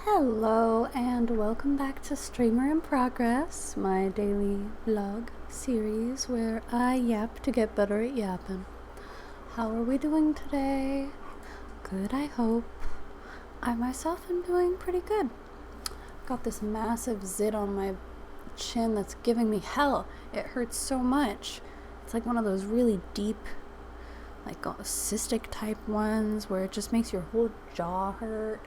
Hello and welcome back to Streamer in Progress, my daily vlog series where I yap to get better at yapping. How are we doing today? Good, I hope. I myself am doing pretty good. Got this massive zit on my chin that's giving me hell. It hurts so much. It's like one of those really deep, like cystic type ones where it just makes your whole jaw hurt.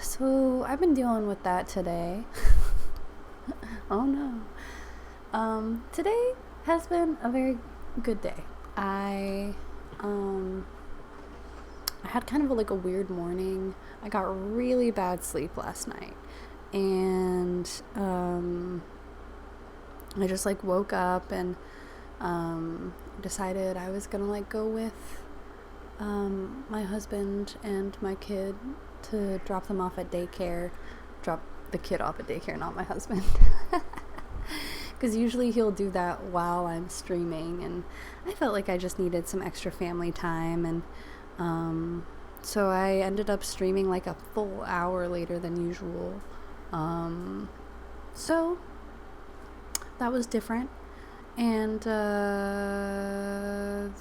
So I've been dealing with that today. Oh no. Today has been a very good day. I had kind of like a weird morning. I got really bad sleep last night, and I just like woke up and decided I was gonna like go with my husband and my kid to drop them off at daycare. Drop the kid off at daycare, not my husband. Because usually he'll do that while I'm streaming, and I felt like I just needed some extra family time, and so I ended up streaming like a full hour later than usual. So that was different. And the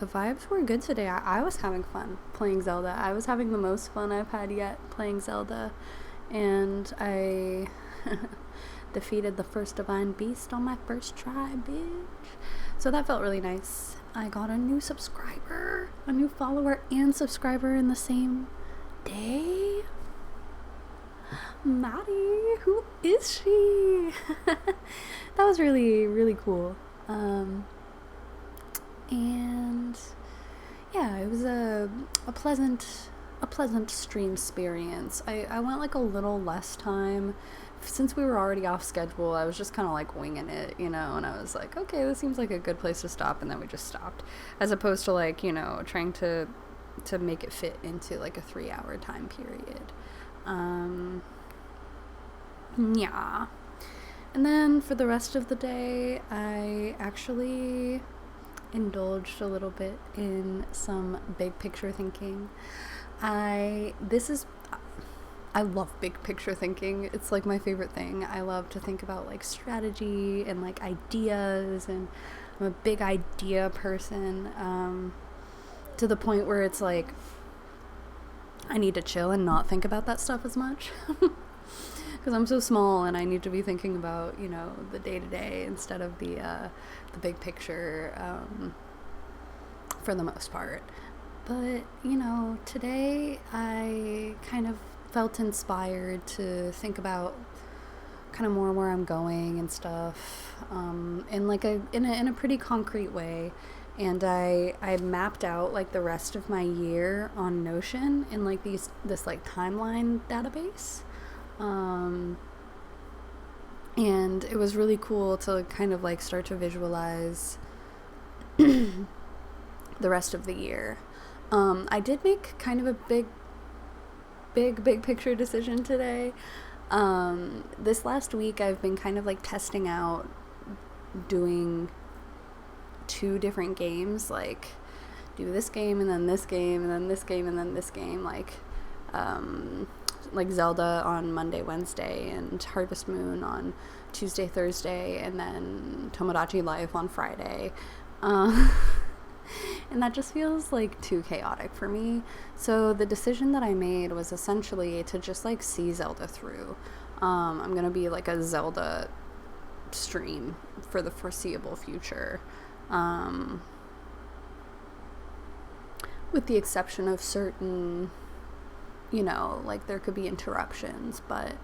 vibes were good today. I was having fun playing Zelda. I was having the most fun I've had yet playing Zelda. And I defeated the first divine beast on my first try, bitch. So that felt really nice. I got a new subscriber, a new follower and subscriber in the same day. Maddie, who is she? That was really, really cool. And yeah, it was a pleasant stream experience. I went like a little less time. Since we were already off schedule, I was just kind of like winging it, and I was like, okay, this seems like a good place to stop, and then we just stopped, as opposed to like, trying to make it fit into like a 3-hour time period. Yeah. And then for the rest of the day, I actually indulged a little bit in some big picture thinking. I love big picture thinking. It's like my favorite thing. I love to think about like strategy and like ideas, and I'm a big idea person, to the point where it's like I need to chill and not think about that stuff as much. Because I'm so small and I need to be thinking about, the day-to-day instead of the big picture, for the most part. But, today I kind of felt inspired to think about kind of more where I'm going and stuff, in like in a pretty concrete way. And I mapped out like the rest of my year on Notion in like this like timeline database. And it was really cool to kind of like start to visualize the rest of the year. I did make kind of a big picture decision today. This last week I've been kind of like testing out doing 2 different games, like do this game and then this game and then this game and then this game, like Zelda on Monday, Wednesday, and Harvest Moon on Tuesday, Thursday, and then Tomodachi Life on Friday. And that just feels like too chaotic for me. So the decision that I made was essentially to just like see Zelda through. I'm gonna be like a Zelda stream for the foreseeable future. With the exception of certain, like there could be interruptions, but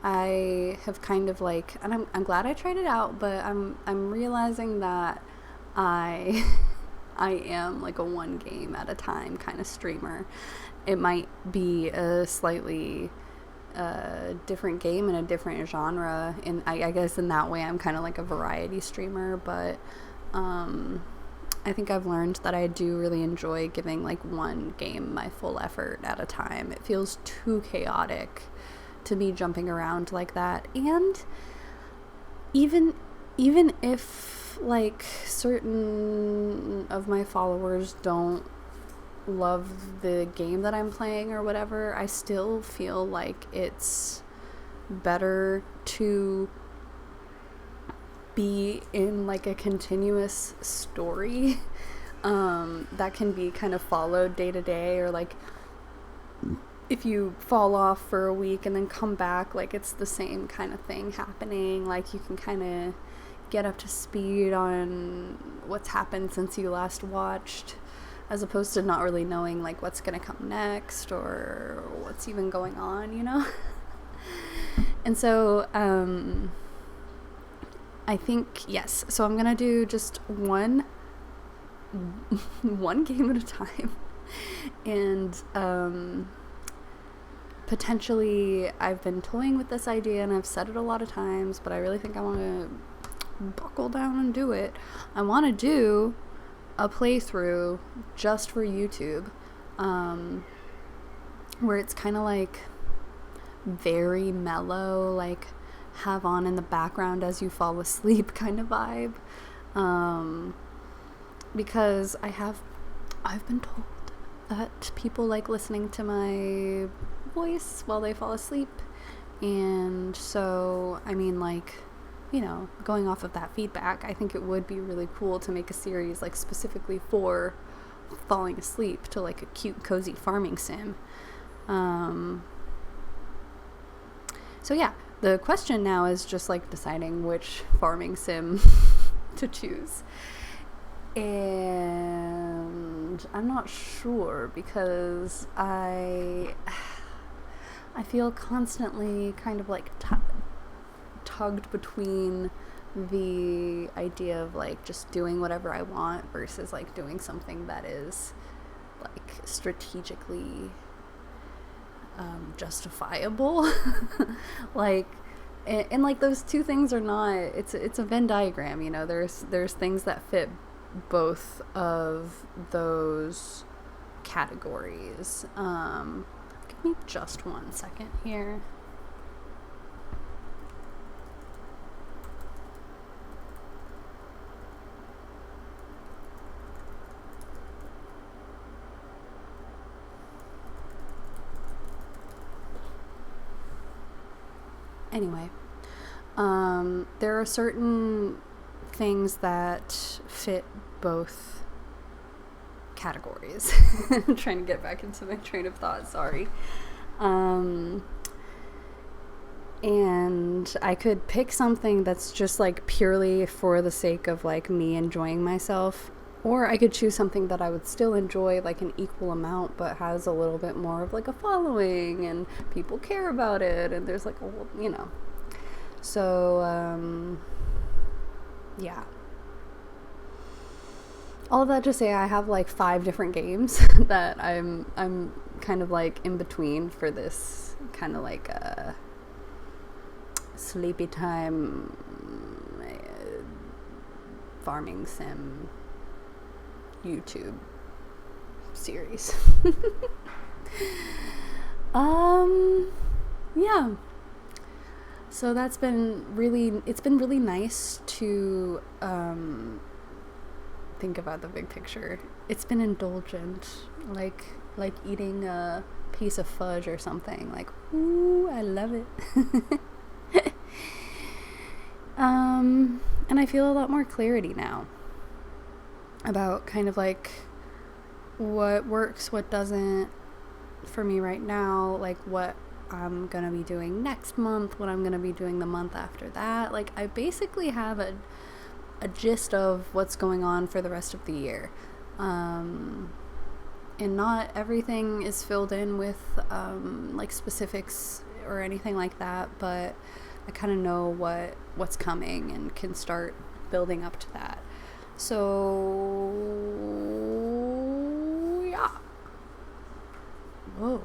I have kind of like, and I'm glad I tried it out, but I'm realizing that I am like a one game at a time kind of streamer. It might be a slightly different game in a different genre, and I guess in that way I'm kind of like a variety streamer, but I think I've learned that I do really enjoy giving like one game my full effort at a time. It feels too chaotic to be jumping around like that. And even if like certain of my followers don't love the game that I'm playing or whatever, I still feel like it's better to be in like a continuous story that can be kind of followed day to day, or like if you fall off for a week and then come back, like it's the same kind of thing happening. Like you can kind of get up to speed on what's happened since you last watched, as opposed to not really knowing like what's gonna come next or what's even going on, you know? And so I think, yes, so I'm gonna do just one game at a time. And potentially, I've been toying with this idea and I've said it a lot of times, but I really think I want to buckle down and do it. I want to do a playthrough just for YouTube, where it's kind of like very mellow, like have on in the background as you fall asleep kind of vibe. Because I've been told that people like listening to my voice while they fall asleep. And so, I mean, like, you know, going off of that feedback, I think it would be really cool to make a series like specifically for falling asleep to like a cute, cozy farming sim. So yeah, the question now is just like deciding which farming sim to choose. And I'm not sure because I feel constantly kind of like tugged between the idea of like just doing whatever I want versus like doing something that is like strategically justifiable. Like, and like those two things are not, it's a Venn diagram, you know. There's things that fit both of those categories. Give me just 1 second here. Anyway, there are certain things that fit both categories. I'm trying to get back into my train of thought, sorry. And I could pick something that's just like purely for the sake of like me enjoying myself, or I could choose something that I would still enjoy like an equal amount but has a little bit more of like a following and people care about it and there's like a, you know. So yeah, all of that to say I have like 5 different games that I'm kind of like in between for this kind of like a sleepy time farming sim YouTube series. Yeah. So it's been really nice to think about the big picture. It's been indulgent, like eating a piece of fudge or something. Like, ooh, I love it. And I feel a lot more clarity now about kind of like what works, what doesn't for me right now, like what I'm gonna be doing next month, what I'm gonna be doing the month after that. Like I basically have a gist of what's going on for the rest of the year. And not everything is filled in with like specifics or anything like that, but I kind of know what's coming and can start building up to that. So yeah. Whoa.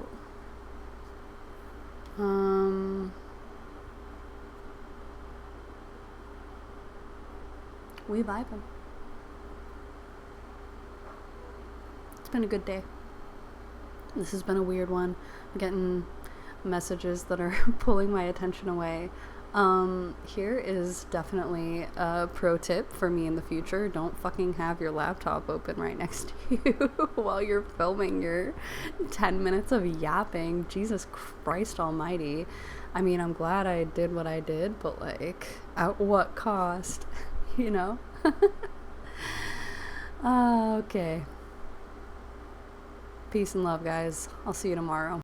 We vibing. It's been a good day. This has been a weird one. I'm getting messages that are pulling my attention away. Here is definitely a pro tip for me in the future. Don't fucking have your laptop open right next to you while you're filming your 10 minutes of yapping. Jesus Christ almighty. I mean, I'm glad I did what I did, but like, at what cost? You know? Okay. Peace and love, guys. I'll see you tomorrow.